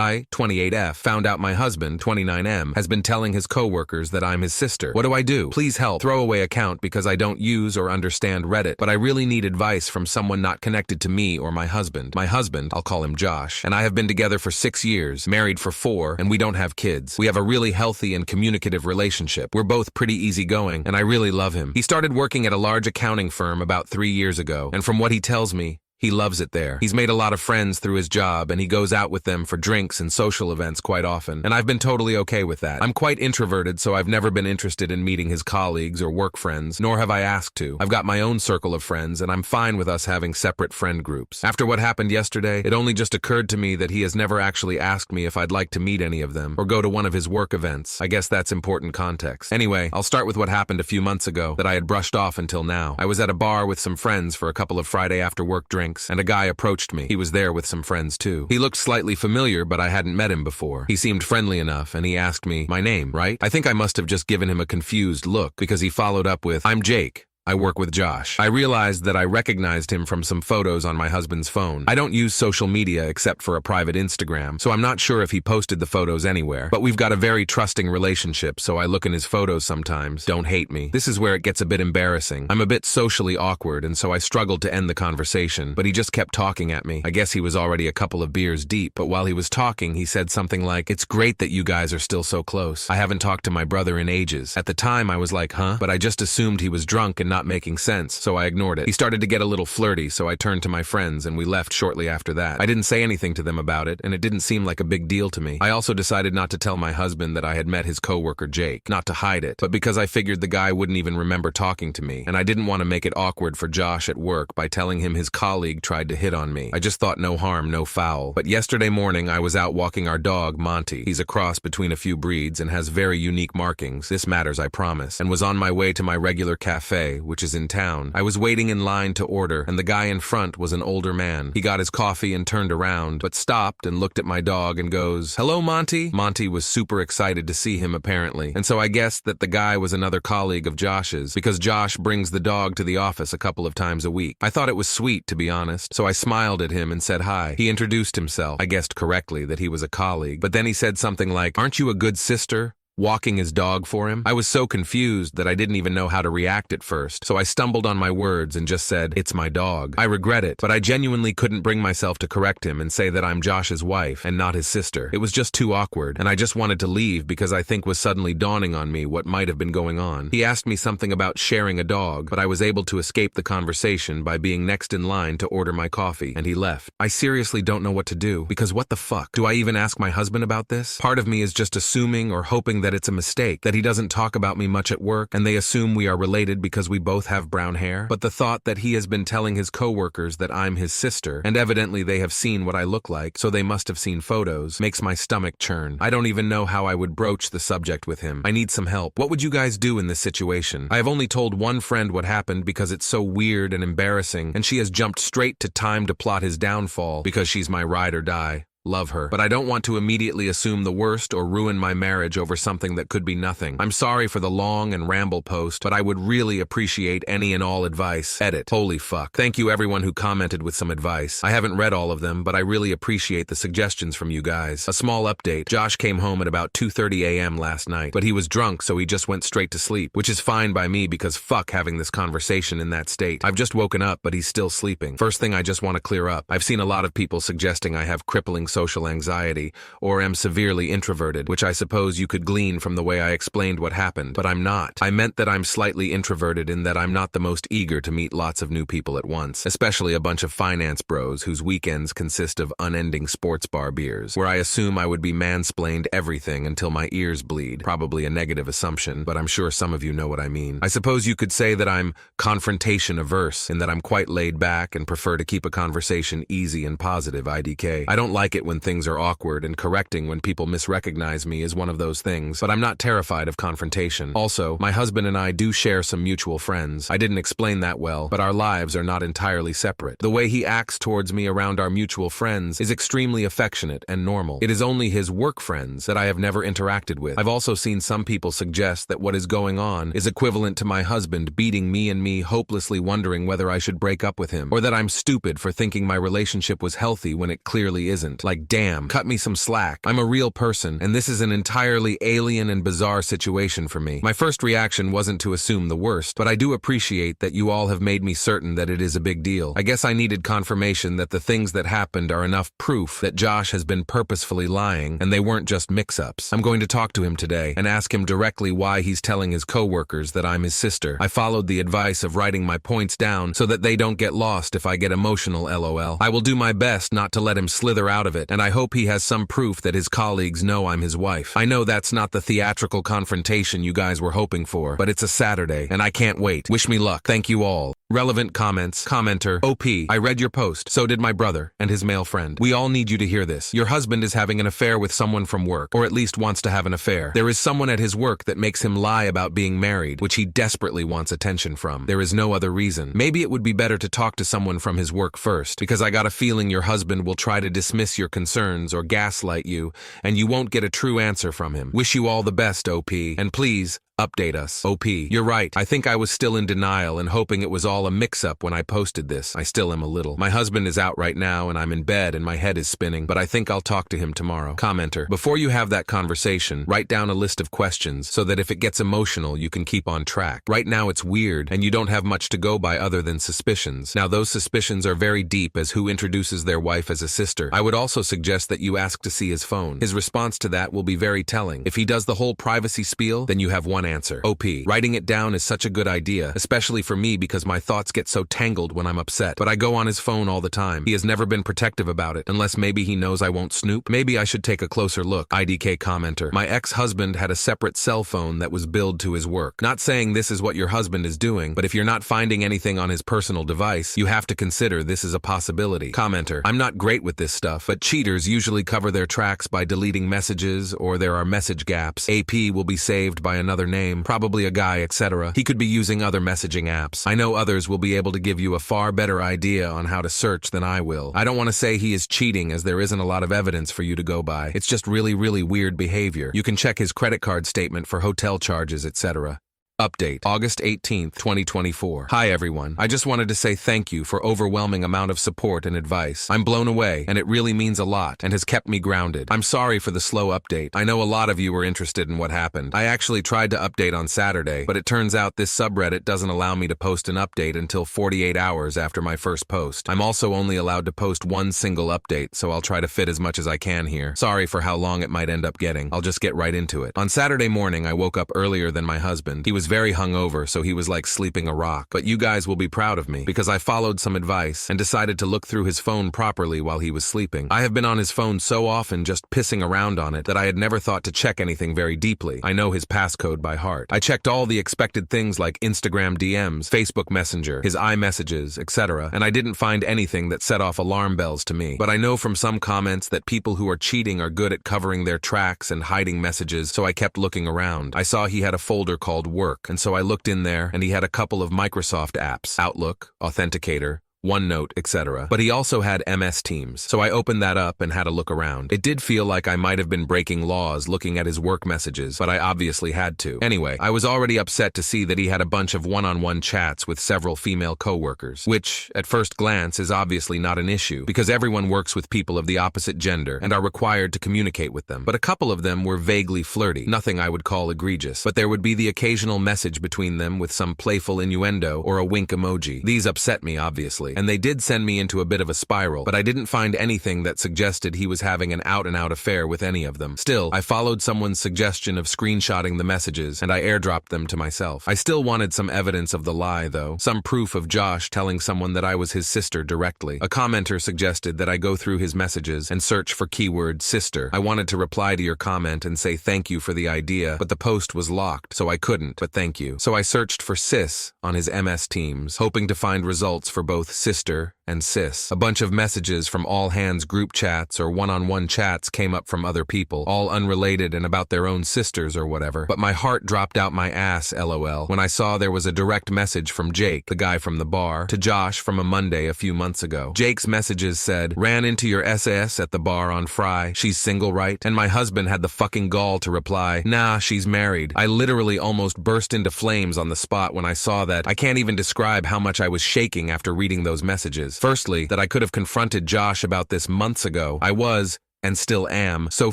I, 28F, found out my husband, 29M, has been telling his coworkers that I'm his sister. What do I do? Please help. Throwaway account because I don't use or understand Reddit, but I really need advice from someone not connected to me or my husband. My husband, I'll call him Josh, and I have been together for 6 years, married for 4, and we don't have kids. We have a really healthy and communicative relationship. We're both pretty easygoing, and I really love him. He started working at a large accounting firm about 3 years ago, and from what he tells me, he loves it there. He's made a lot of friends through his job, and he goes out with them for drinks and social events quite often, and I've been totally okay with that. I'm quite introverted, so I've never been interested in meeting his colleagues or work friends, nor have I asked to. I've got my own circle of friends, and I'm fine with us having separate friend groups. After what happened yesterday, it only just occurred to me that he has never actually asked me if I'd like to meet any of them, or go to one of his work events. I guess that's important context. Anyway, I'll start with what happened a few months ago that I had brushed off until now. I was at a bar with some friends for a couple of Friday after work drinks, and a guy approached me. He was there with some friends too. He looked slightly familiar, but I hadn't met him before. He seemed friendly enough, and he asked me my name, right? I think I must have just given him a confused look because he followed up with, "I'm Jake. I work with Josh." I realized that I recognized him from some photos on my husband's phone. I don't use social media except for a private Instagram, so I'm not sure if he posted the photos anywhere. But we've got a very trusting relationship, so I look in his photos sometimes. Don't hate me. This is where it gets a bit embarrassing. I'm a bit socially awkward, and so I struggled to end the conversation, but he just kept talking at me. I guess he was already a couple of beers deep, but while he was talking, he said something like, "It's great that you guys are still so close. I haven't talked to my brother in ages." At the time, I was like, huh? But I just assumed he was drunk and not making sense, so I ignored it. He started to get a little flirty, so I turned to my friends and we left shortly after that. I didn't say anything to them about it, and it didn't seem like a big deal to me. I also decided not to tell my husband that I had met his coworker Jake, not to hide it, but because I figured the guy wouldn't even remember talking to me, and I didn't want to make it awkward for Josh at work by telling him his colleague tried to hit on me. I just thought no harm, no foul. But yesterday morning, I was out walking our dog, Monty. He's a cross between a few breeds and has very unique markings. This matters, I promise. And was on my way to my regular cafe, which is in town. I was waiting in line to order, and the guy in front was an older man. He got his coffee and turned around, but stopped and looked at my dog and goes, "Hello, Monty?" Monty was super excited to see him, apparently, and so I guessed that the guy was another colleague of Josh's, because Josh brings the dog to the office a couple of times a week. I thought it was sweet, to be honest, so I smiled at him and said hi. He introduced himself. I guessed correctly that he was a colleague, but then he said something like, "Aren't you a good sister?" walking his dog for him. I was so confused that I didn't even know how to react at first, so I stumbled on my words and just said, "It's my dog." I regret it, but I genuinely couldn't bring myself to correct him and say that I'm Josh's wife and not his sister. It was just too awkward, and I just wanted to leave because I think was suddenly dawning on me what might have been going on. He asked me something about sharing a dog, but I was able to escape the conversation by being next in line to order my coffee, and he left. I seriously don't know what to do, because what the fuck? Do I even ask my husband about this? Part of me is just assuming or hoping that it's a mistake, that he doesn't talk about me much at work, and they assume we are related because we both have brown hair. But the thought that he has been telling his coworkers that I'm his sister, and evidently they have seen what I look like, so they must have seen photos, makes my stomach churn. I don't even know how I would broach the subject with him. I need some help. What would you guys do in this situation? I have only told one friend what happened because it's so weird and embarrassing, and she has jumped straight to time to plot his downfall because she's my ride or die. Love her. But I don't want to immediately assume the worst or ruin my marriage over something that could be nothing. I'm sorry for the long and ramble post, but I would really appreciate any and all advice. Edit. Holy fuck. Thank you everyone who commented with some advice. I haven't read all of them, but I really appreciate the suggestions from you guys. A small update. Josh came home at about 2:30 a.m. last night, but he was drunk, so he just went straight to sleep, which is fine by me because fuck having this conversation in that state. I've just woken up, but he's still sleeping. First thing I just want to clear up. I've seen a lot of people suggesting I have crippling social anxiety or am severely introverted, which I suppose you could glean from the way I explained what happened, but I'm not. I meant that I'm slightly introverted in that I'm not the most eager to meet lots of new people at once, especially a bunch of finance bros whose weekends consist of unending sports bar beers, where I assume I would be mansplained everything until my ears bleed. Probably a negative assumption, but I'm sure some of you know what I mean. I suppose you could say that I'm confrontation averse in that I'm quite laid back and prefer to keep a conversation easy and positive, IDK. I don't like it when things are awkward, and correcting when people misrecognize me is one of those things, but I'm not terrified of confrontation. Also, my husband and I do share some mutual friends. I didn't explain that well, but our lives are not entirely separate. The way he acts towards me around our mutual friends is extremely affectionate and normal. It is only his work friends that I have never interacted with. I've also seen some people suggest that what is going on is equivalent to my husband beating me and me hopelessly wondering whether I should break up with him, or that I'm stupid for thinking my relationship was healthy when it clearly isn't. Like like, damn, cut me some slack. I'm a real person, and this is an entirely alien and bizarre situation for me. My first reaction wasn't to assume the worst, but I do appreciate that you all have made me certain that it is a big deal. I guess I needed confirmation that the things that happened are enough proof that Josh has been purposefully lying, and they weren't just mix-ups. I'm going to talk to him today and ask him directly why he's telling his coworkers that I'm his sister. I followed the advice of writing my points down so that they don't get lost if I get emotional, lol. I will do my best not to let him slither out of it, and I hope he has some proof that his colleagues know I'm his wife. I know that's not the theatrical confrontation you guys were hoping for, but it's a Saturday, and I can't wait. Wish me luck. Thank you all. Relevant comments. Commenter. OP. I read your post. So did my brother and his male friend. We all need you to hear this. Your husband is having an affair with someone from work, or at least wants to have an affair. There is someone at his work that makes him lie about being married, which he desperately wants attention from. There is no other reason. Maybe it would be better to talk to someone from his work first, because I got a feeling your husband will try to dismiss your concerns or gaslight you, and you won't get a true answer from him. Wish you all the best, OP. And please, update us. OP. You're right. I think I was still in denial and hoping it was all a mix-up when I posted this. I still am a little. My husband is out right now and I'm in bed and my head is spinning, but I think I'll talk to him tomorrow. Commenter. Before you have that conversation, write down a list of questions so that if it gets emotional, you can keep on track. Right now it's weird and you don't have much to go by other than suspicions. Now those suspicions are very deep as who introduces their wife as a sister. I would also suggest that you ask to see his phone. His response to that will be very telling. If he does the whole privacy spiel, then you have one answer. OP. Writing it down is such a good idea, especially for me because my thoughts get so tangled when I'm upset. But I go on his phone all the time. He has never been protective about it, unless maybe he knows I won't snoop. Maybe I should take a closer look. IDK commenter. My ex-husband had a separate cell phone that was billed to his work. Not saying this is what your husband is doing, but if you're not finding anything on his personal device, you have to consider this is a possibility. Commenter. I'm not great with this stuff, but cheaters usually cover their tracks by deleting messages or there are message gaps. AP will be saved by another name, probably a guy, etc. He could be using other messaging apps. I know others will be able to give you a far better idea on how to search than I will. I don't want to say he is cheating as there isn't a lot of evidence for you to go by. It's just really weird behavior. You can check his credit card statement for hotel charges, etc. Update. August 18th, 2024. Hi everyone. I just wanted to say thank you for overwhelming amount of support and advice. I'm blown away, and it really means a lot and has kept me grounded. I'm sorry for the slow update. I know a lot of you were interested in what happened. I actually tried to update on Saturday, but it turns out this subreddit doesn't allow me to post an update until 48 hours after my first post. I'm also only allowed to post one single update, so I'll try to fit as much as I can here. Sorry for how long it might end up getting. I'll just get right into it. On Saturday morning, I woke up earlier than my husband. He was very hungover, so he was like sleeping a rock. But you guys will be proud of me because I followed some advice and decided to look through his phone properly while he was sleeping. I have been on his phone so often just pissing around on it that I had never thought to check anything very deeply. I know his passcode by heart. I checked all the expected things like Instagram DMs, Facebook Messenger, his iMessages, etc., and I didn't find anything that set off alarm bells to me. But I know from some comments that people who are cheating are good at covering their tracks and hiding messages, so I kept looking around. I saw he had a folder called Work, and so I looked in there and he had a couple of Microsoft apps, Outlook, Authenticator, OneNote, etc. But he also had MS Teams, so I opened that up and had a look around. It did feel like I might have been breaking laws looking at his work messages, but I obviously had to. Anyway, I was already upset to see that he had a bunch of one-on-one chats with several female coworkers, which, at first glance, is obviously not an issue, because everyone works with people of the opposite gender and are required to communicate with them. But a couple of them were vaguely flirty, nothing I would call egregious, but there would be the occasional message between them with some playful innuendo or a wink emoji. These upset me, obviously, and they did send me into a bit of a spiral, but I didn't find anything that suggested he was having an out-and-out affair with any of them. Still, I followed someone's suggestion of screenshotting the messages, and I airdropped them to myself. I still wanted some evidence of the lie, though. Some proof of Josh telling someone that I was his sister directly. A commenter suggested that I go through his messages and search for keyword sister. I wanted to reply to your comment and say thank you for the idea, but the post was locked, so I couldn't, but thank you. So I searched for sis on his MS Teams, hoping to find results for both sister and sis. A bunch of messages from all hands group chats or one-on-one chats came up from other people, all unrelated and about their own sisters or whatever. But my heart dropped out my ass, lol, when I saw there was a direct message from Jake, the guy from the bar, to Josh from a Monday a few months ago. Jake's messages said, "Ran into your SS at the bar on Fry. She's single, right?" And my husband had the fucking gall to reply, "Nah, she's married." I literally almost burst into flames on the spot when I saw that. I can't even describe how much I was shaking after reading those those messages. Firstly, that I could have confronted Josh about this months ago. I was, and still am, so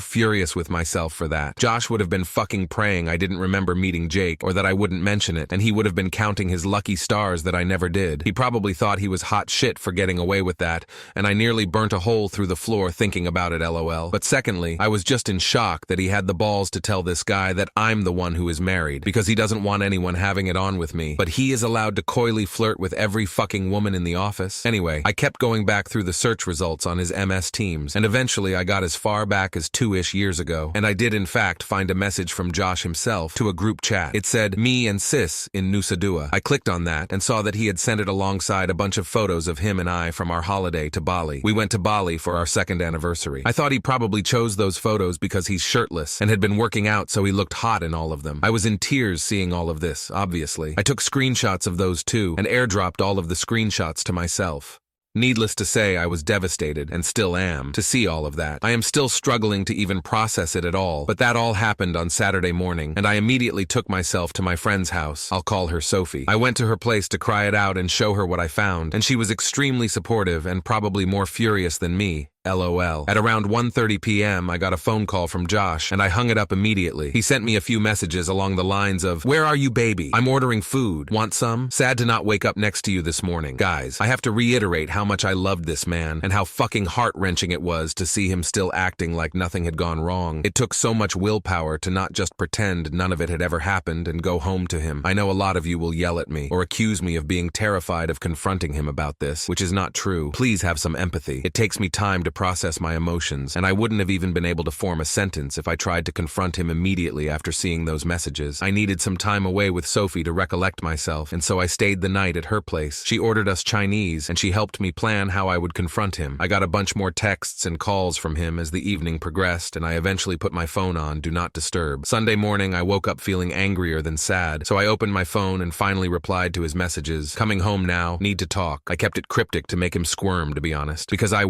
furious with myself for that. Josh would have been fucking praying I didn't remember meeting Jake, or that I wouldn't mention it, and he would have been counting his lucky stars that I never did. He probably thought he was hot shit for getting away with that, and I nearly burnt a hole through the floor thinking about it, lol. But secondly, I was just in shock that he had the balls to tell this guy that I'm the one who is married, because he doesn't want anyone having it on with me, but he is allowed to coyly flirt with every fucking woman in the office. Anyway, I kept going back through the search results on his MS Teams, and eventually I got as far back as 2-ish years ago, and I did in fact find a message from Josh himself to a group chat. It said, "Me and Sis in Nusa Dua." I clicked on that and saw that he had sent it alongside a bunch of photos of him and I from our holiday to Bali. We went to Bali for our 2nd anniversary. I thought he probably chose those photos because he's shirtless and had been working out, so he looked hot in all of them. I was in tears seeing all of this, obviously. I took screenshots of those too and airdropped all of the screenshots to myself. Needless to say, I was devastated, and still am, to see all of that. I am still struggling to even process it at all, but that all happened on Saturday morning, and I immediately took myself to my friend's house. I'll call her Sophie. I went to her place to cry it out and show her what I found, and she was extremely supportive and probably more furious than me. LOL. At around 1:30 p.m., I got a phone call from Josh, and I hung it up immediately. He sent me a few messages along the lines of, "Where are you, baby? I'm ordering food. Want some? Sad to not wake up next to you this morning." Guys, I have to reiterate how much I loved this man, and how fucking heart-wrenching it was to see him still acting like nothing had gone wrong. It took so much willpower to not just pretend none of it had ever happened and go home to him. I know a lot of you will yell at me, or accuse me of being terrified of confronting him about this, which is not true. Please have some empathy. It takes me time to process my emotions, and I wouldn't have even been able to form a sentence if I tried to confront him immediately after seeing those messages. I needed some time away with Sophie to recollect myself, and so I stayed the night at her place. She ordered us Chinese, and she helped me plan how I would confront him. I got a bunch more texts and calls from him as the evening progressed, and I eventually put my phone on Do Not Disturb. Sunday morning, I woke up feeling angrier than sad, so I opened my phone and finally replied to his messages. "Coming home now, need to talk." I kept it cryptic to make him squirm, to be honest, because I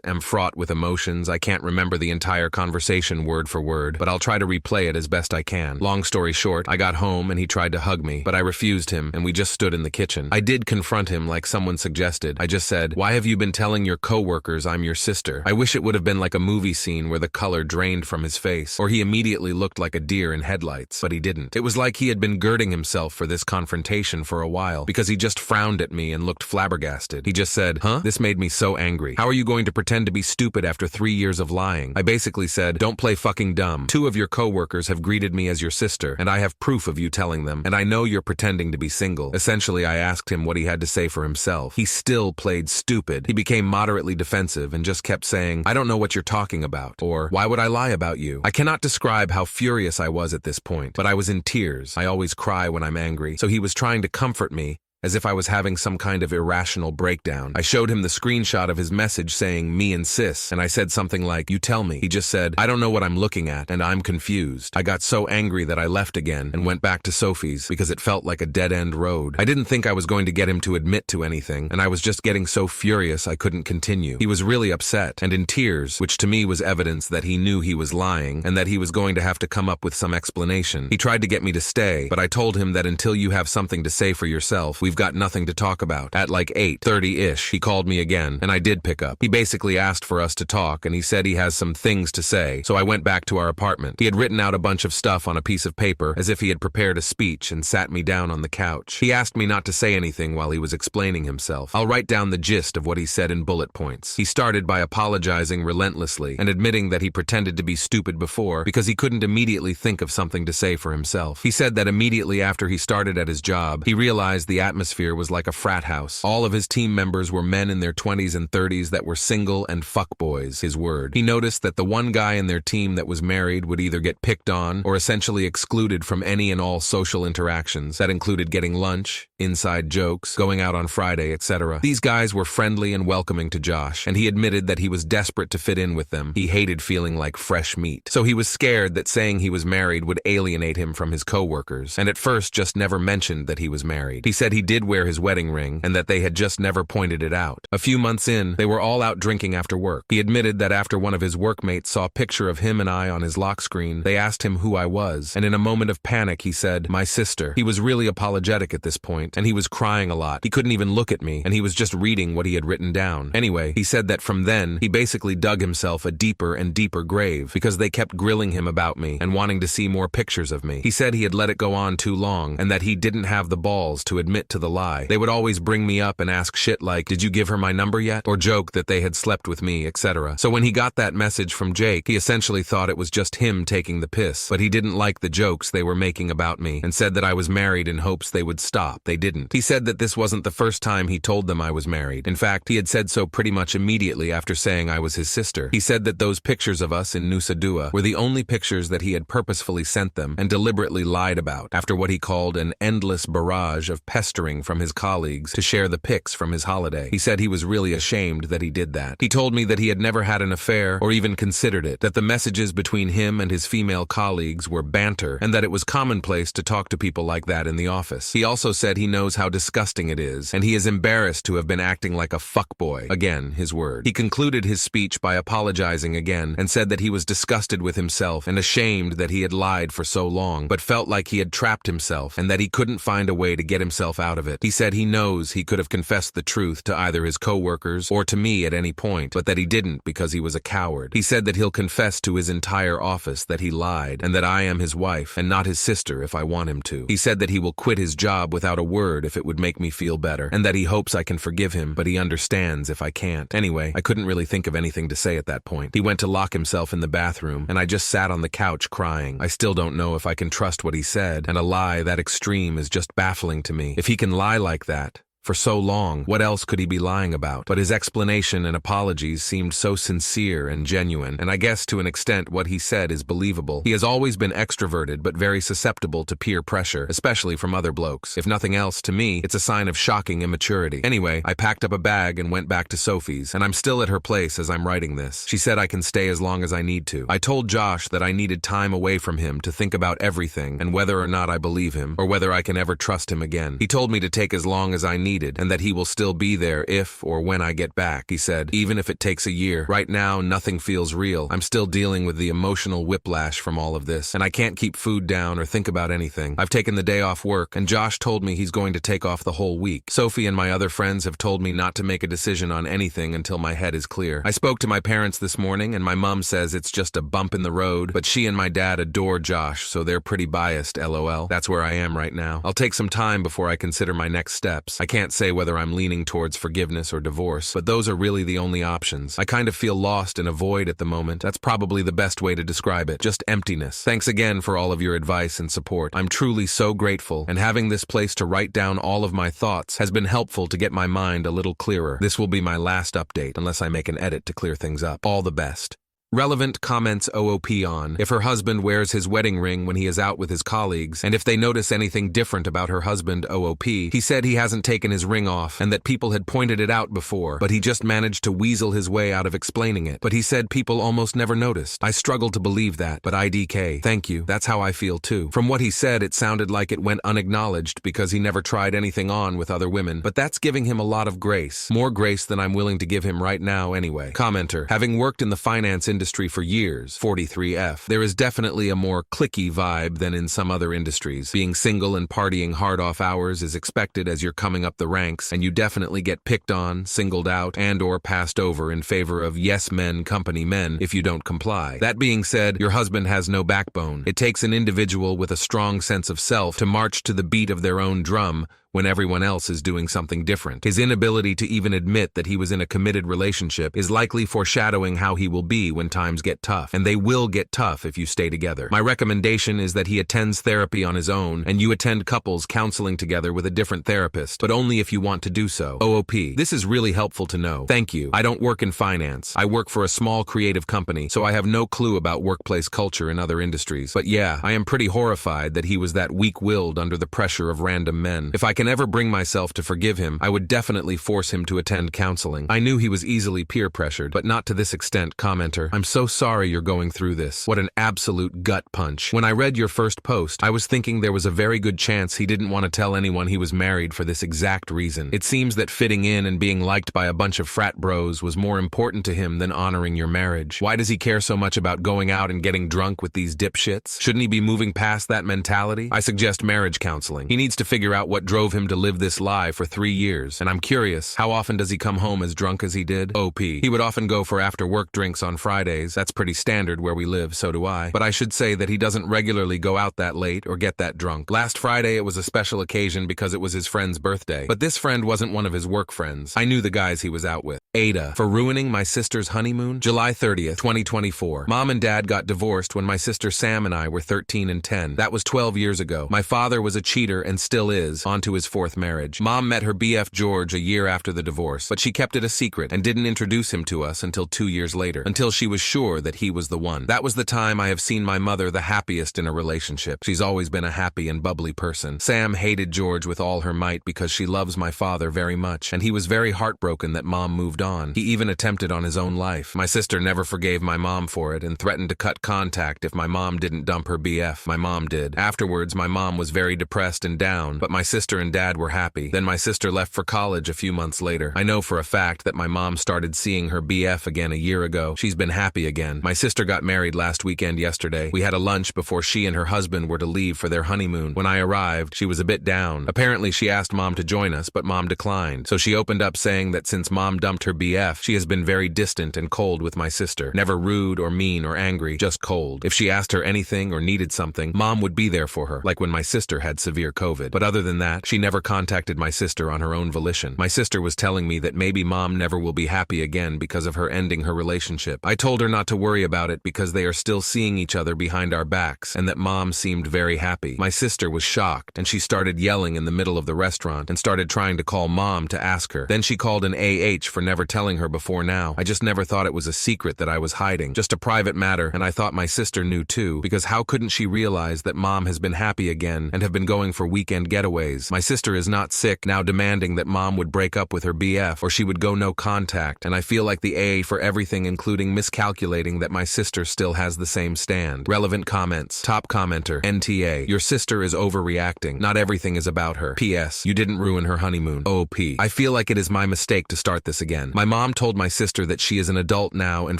am fraught with emotions. I can't remember the entire conversation word for word, but I'll try to replay it as best I can. Long story short, I got home and he tried to hug me, but I refused him, and we just stood in the kitchen. I did confront him like someone suggested. I just said, "Why have you been telling your coworkers I'm your sister?" I wish it would have been like a movie scene where the color drained from his face, or he immediately looked like a deer in headlights, but he didn't. It was like he had been girding himself for this confrontation for a while, because he just frowned at me and looked flabbergasted. He just said, "Huh?" This made me so angry. "How are you going to pretend to be stupid after 3 years of lying?" I basically said, "Don't play fucking dumb. 2 of your coworkers have greeted me as your sister, and I have proof of you telling them, and I know you're pretending to be single." Essentially, I asked him what he had to say for himself. He still played stupid. He became moderately defensive and just kept saying, "I don't know what you're talking about," or "Why would I lie about you?" I cannot describe how furious I was at this point, but I was in tears. I always cry when I'm angry, so he was trying to comfort me, as if I was having some kind of irrational breakdown. I showed him the screenshot of his message saying "me and Sis," and I said something like, "You tell me." He just said, "I don't know what I'm looking at, and I'm confused." I got so angry that I left again and went back to Sophie's because it felt like a dead-end road. I didn't think I was going to get him to admit to anything, and I was just getting so furious I couldn't continue. He was really upset and in tears, which to me was evidence that he knew he was lying and that he was going to have to come up with some explanation. He tried to get me to stay, but I told him that until you have something to say for yourself, we've got nothing to talk about. At like 8:30-ish, he called me again, and I did pick up. He basically asked for us to talk, and he said he has some things to say, so I went back to our apartment. He had written out a bunch of stuff on a piece of paper, as if he had prepared a speech, and sat me down on the couch. He asked me not to say anything while he was explaining himself. I'll write down the gist of what he said in bullet points. He started by apologizing relentlessly, and admitting that he pretended to be stupid before because he couldn't immediately think of something to say for himself. He said that immediately after he started at his job, he realized the atmosphere was like a frat house. All of his team members were men in their 20s and 30s that were single and fuckboys, his word. He noticed that the one guy in their team that was married would either get picked on or essentially excluded from any and all social interactions. That included getting lunch, inside jokes, going out on Friday, etc. These guys were friendly and welcoming to Josh, and he admitted that he was desperate to fit in with them. He hated feeling like fresh meat. So he was scared that saying he was married would alienate him from his coworkers, and at first just never mentioned that he was married. He said he did wear his wedding ring and that they had just never pointed it out. A few months in, they were all out drinking after work. He admitted that after one of his workmates saw a picture of him and I on his lock screen, they asked him who I was, and in a moment of panic he said, "My sister." He was really apologetic at this point, and he was crying a lot. He couldn't even look at me, and he was just reading what he had written down. Anyway, he said that from then, he basically dug himself a deeper and deeper grave because they kept grilling him about me and wanting to see more pictures of me. He said he had let it go on too long and that he didn't have the balls to admit to the lie. They would always bring me up and ask shit like, "Did you give her my number yet?" or joke that they had slept with me, etc. So when he got that message from Jake, he essentially thought it was just him taking the piss, but he didn't like the jokes they were making about me and said that I was married in hopes they would stop. They didn't. He said that this wasn't the first time he told them I was married. In fact, he had said so pretty much immediately after saying I was his sister. He said that those pictures of us in Nusa Dua were the only pictures that he had purposefully sent them and deliberately lied about after what he called an endless barrage of pestering from his colleagues to share the pics from his holiday. He said he was really ashamed that he did that. He told me that he had never had an affair or even considered it, that the messages between him and his female colleagues were banter, and that it was commonplace to talk to people like that in the office. He also said he knows how disgusting it is, and he is embarrassed to have been acting like a fuckboy. Again, his word. He concluded his speech by apologizing again and said that he was disgusted with himself and ashamed that he had lied for so long, but felt like he had trapped himself and that he couldn't find a way to get himself out of it. He said he knows he could have confessed the truth to either his coworkers or to me at any point, but that he didn't because he was a coward. He said that he'll confess to his entire office that he lied and that I am his wife and not his sister if I want him to. He said that he will quit his job without a word if it would make me feel better, and that he hopes I can forgive him, but he understands if I can't. Anyway, I couldn't really think of anything to say at that point. He went to lock himself in the bathroom, and I just sat on the couch crying. I still don't know if I can trust what he said, and a lie that extreme is just baffling to me. If he can lie like that for so long, what else could he be lying about? But his explanation and apologies seemed so sincere and genuine, and I guess to an extent what he said is believable. He has always been extroverted but very susceptible to peer pressure, especially from other blokes. If nothing else, to me, it's a sign of shocking immaturity. Anyway, I packed up a bag and went back to Sophie's, and I'm still at her place as I'm writing this. She said I can stay as long as I need to. I told Josh that I needed time away from him to think about everything and whether or not I believe him or whether I can ever trust him again. He told me to take as long as I needed and that he will still be there if or when I get back. He said, even if it takes a year. Right now, nothing feels real. I'm still dealing with the emotional whiplash from all of this, and I can't keep food down or think about anything. I've taken the day off work, and Josh told me he's going to take off the whole week. Sophie and my other friends have told me not to make a decision on anything until my head is clear. I spoke to my parents this morning, and my mom says it's just a bump in the road, but she and my dad adore Josh, so they're pretty biased, lol. That's where I am right now. I'll take some time before I consider my next steps. I can't say whether I'm leaning towards forgiveness or divorce, but those are really the only options. I kind of feel lost in a void at the moment. That's probably the best way to describe it. Just emptiness. Thanks again for all of your advice and support. I'm truly so grateful, and having this place to write down all of my thoughts has been helpful to get my mind a little clearer. This will be my last update, unless I make an edit to clear things up. All the best. Relevant comments OOP on if her husband wears his wedding ring when he is out with his colleagues, and if they notice anything different about her husband OOP. He said he hasn't taken his ring off and that people had pointed it out before, but he just managed to weasel his way out of explaining it. But he said people almost never noticed. I struggle to believe that, but IDK, thank you. That's how I feel too. From what he said, it sounded like it went unacknowledged because he never tried anything on with other women, but that's giving him a lot of grace. More grace than I'm willing to give him right now anyway. Commenter, having worked in the finance industry for years, 43F, there is definitely a more cliquey vibe than in some other industries. Being single and partying hard off hours is expected as you're coming up the ranks, and you definitely get picked on, singled out, and or passed over in favor of yes men, company men if you don't comply. That being said, your husband has no backbone. It takes an individual with a strong sense of self to march to the beat of their own drum when everyone else is doing something different. His inability to even admit that he was in a committed relationship is likely foreshadowing how he will be when times get tough, and they will get tough if you stay together. My recommendation is that he attends therapy on his own, and you attend couples counseling together with a different therapist, but only if you want to do so. OOP, this is really helpful to know. Thank you. I don't work in finance. I work for a small creative company, so I have no clue about workplace culture in other industries. But yeah, I am pretty horrified that he was that weak-willed under the pressure of random men. If I can can ever bring myself to forgive him, I would definitely force him to attend counseling. I knew he was easily peer pressured, but not to this extent. Commenter: I'm so sorry you're going through this. What an absolute gut punch. When I read your first post, I was thinking there was a very good chance he didn't want to tell anyone he was married for this exact reason. It seems that fitting in and being liked by a bunch of frat bros was more important to him than honoring your marriage. Why does he care so much about going out and getting drunk with these dipshits? Shouldn't he be moving past that mentality? I suggest marriage counseling. He needs to figure out what drove him to live this lie for 3 years. And I'm curious, how often does he come home as drunk as he did? OP: He would often go for after-work drinks on Fridays. That's pretty standard where we live, so do I. But I should say that he doesn't regularly go out that late or get that drunk. Last Friday it was a special occasion because it was his friend's birthday. But this friend wasn't one of his work friends. I knew the guys he was out with. Ada: For ruining my sister's honeymoon? July 30th, 2024. Mom and Dad got divorced when my sister Sam and I were 13 and 10. That was 12 years ago. My father was a cheater and still is, on to his 4th marriage. Mom met her BF George a year after the divorce, but she kept it a secret and didn't introduce him to us until 2 years later, until she was sure that he was the one. That was the time I have seen my mother the happiest in a relationship. She's always been a happy and bubbly person. Sam hated George with all her might because she loves my father very much, and he was very heartbroken that Mom moved on. He even attempted on his own life. My sister never forgave my mom for it and threatened to cut contact if my mom didn't dump her BF. My mom did. Afterwards, my mom was very depressed and down, but my sister and Dad were happy. Then my sister left for college a few months later. I know for a fact that my mom started seeing her BF again a year ago. She's been happy again. My sister got married last weekend yesterday. We had a lunch before she and her husband were to leave for their honeymoon. When I arrived, she was a bit down. Apparently, she asked Mom to join us, but Mom declined. So she opened up saying that since Mom dumped her BF, she has been very distant and cold with my sister. Never rude or mean or angry, just cold. If she asked her anything or needed something, Mom would be there for her, like when my sister had severe COVID. But other than that, she never contacted my sister on her own volition. My sister was telling me that maybe Mom never will be happy again because of her ending her relationship. I told her not to worry about it because they are still seeing each other behind our backs, and that Mom seemed very happy. My sister was shocked, and she started yelling in the middle of the restaurant and started trying to call Mom to ask her. Then she called an AH for never telling her before now. I just never thought it was a secret that I was hiding, just a private matter, and I thought my sister knew too, because how couldn't she realize that Mom has been happy again and have been going for weekend getaways? My sister is not sick now, demanding that Mom would break up with her BF or she would go no contact, and I feel like the A for everything, including miscalculating that my sister still has the same stand. Relevant comments. Top commenter: NTA: Your sister is overreacting. Not everything is about her. PS: You didn't ruin her honeymoon. OP: I feel like it is my mistake to start this again. My mom told my sister that she is an adult now and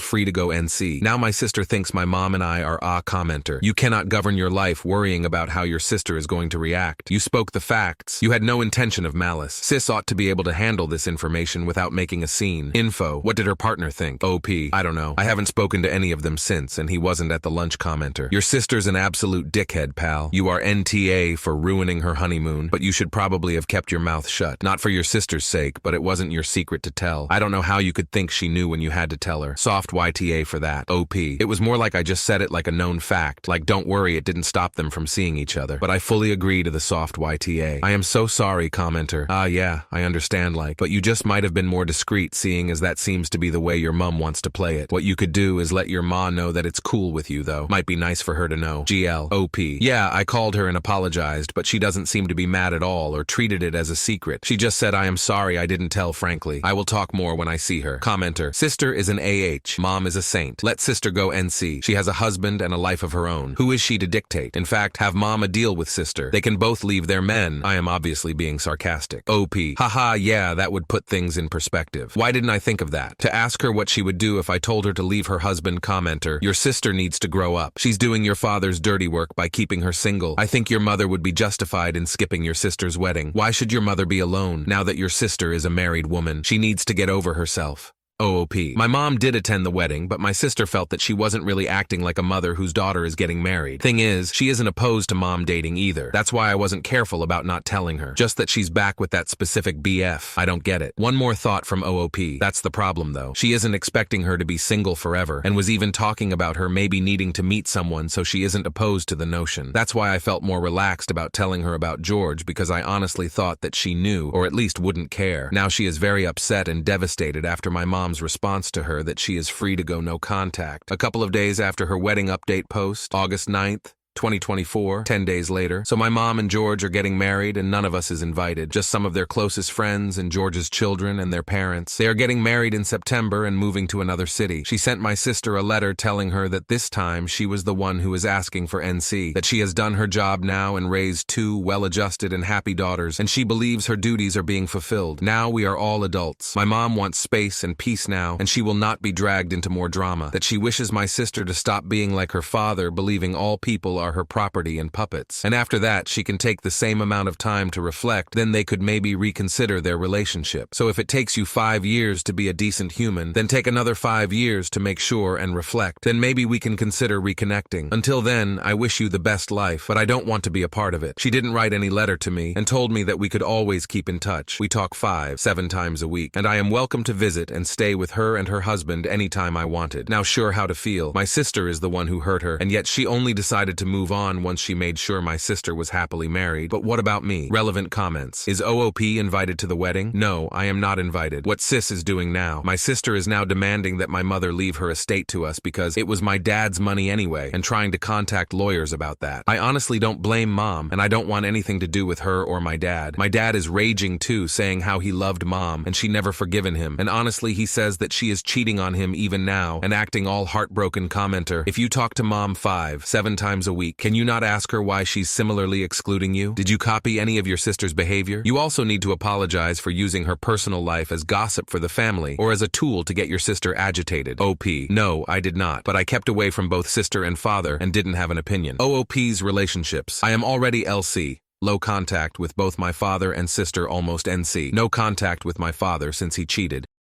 free to go NC. Now my sister thinks my mom and I are a commenter. You cannot govern your life worrying about how your sister is going to react. You spoke the facts. You had no intention of malice. Sis ought to be able to handle this information without making a scene. Info: What did her partner think? OP: I don't know. I haven't spoken to any of them since, and he wasn't at the lunch commenter. Your sister's an absolute dickhead, pal. You are NTA for ruining her honeymoon, but you should probably have kept your mouth shut. Not for your sister's sake, but it wasn't your secret to tell. I don't know how you could think she knew when you had to tell her. Soft YTA for that. OP: It was more like I just said it like a known fact. Like, don't worry, it didn't stop them from seeing each other. But I fully agree to the soft YTA. I am so sorry, commenter. Yeah, I understand, but you just might have been more discreet, seeing as that seems to be the way your mum wants to play it. What you could do is let your ma know that it's cool with you, though. Might be nice for her to know. GL. OP: Yeah, I called her and apologized, but she doesn't seem to be mad at all or treated it as a secret. She just said, I am sorry I didn't tell, frankly. I will talk more when I see her. Commenter: Sister is an AH. Mom is a saint. Let sister go NC. She has a husband and a life of her own. Who is she to dictate? In fact, have mom a deal with sister. They can both leave their men. I am obviously being sarcastic. OP: Haha, yeah, that would put things in perspective. Why didn't I think of that? To ask her what she would do if I told her to leave her husband. Commenter: Your sister needs to grow up. She's doing your father's dirty work by keeping her single. I think your mother would be justified in skipping your sister's wedding. Why should your mother be alone now that your sister is a married woman? She needs to get over herself. OOP: My mom did attend the wedding, but my sister felt that she wasn't really acting like a mother whose daughter is getting married. Thing is, she isn't opposed to mom dating either. That's why I wasn't careful about not telling her. Just that she's back with that specific BF. I don't get it. One more thought from OOP. That's the problem, though. She isn't expecting her to be single forever, and was even talking about her maybe needing to meet someone, so she isn't opposed to the notion. That's why I felt more relaxed about telling her about George, because I honestly thought that she knew, or at least wouldn't care. Now she is very upset and devastated after my mom's response to her that she is free to go no contact. A couple of days after her wedding update post, August 9th, 2024, 10 days later. So my mom and George are getting married and none of us is invited. Just some of their closest friends and George's children and their parents. They are getting married in September and moving to another city. She sent my sister a letter telling her that this time she was the one who is asking for NC, that she has done her job now and raised two well-adjusted and happy daughters, and she believes her duties are being fulfilled. Now we are all adults. My mom wants space and peace now, and she will not be dragged into more drama. That she wishes my sister to stop being like her father, believing all people are her property and puppets. And after that, she can take the same amount of time to reflect, then they could maybe reconsider their relationship. So if it takes you 5 years to be a decent human, then take another 5 years to make sure and reflect. Then maybe we can consider reconnecting. Until then, I wish you the best life, but I don't want to be a part of it. She didn't write any letter to me and told me that we could always keep in touch. We talk 5-7 times a week, and I am welcome to visit and stay with her and her husband anytime I wanted. Now sure how to feel. My sister is the one who hurt her, and yet she only decided to move on once she made sure my sister was happily married. But what about me? Relevant comments. Is OOP invited to the wedding? No, I am not invited. What sis is doing now? My sister is now demanding that my mother leave her estate to us because it was my dad's money anyway, and trying to contact lawyers about that. I honestly don't blame mom, and I don't want anything to do with her or my dad. My dad is raging too, saying how he loved mom and she never forgiven him, and honestly he says that she is cheating on him even now and acting all heartbroken. Commenter: if you talk to mom 5-7 times a week, can you not ask her why she's similarly excluding you? Did you copy any of your sister's behavior? You also need to apologize for using her personal life as gossip for the family or as a tool to get your sister agitated. OP: no, I did not, but I kept away from both sister and father and didn't have an opinion. OOP's relationships. I am already LC. Low contact with both my father and sister, almost NC. No contact with my father since he cheated.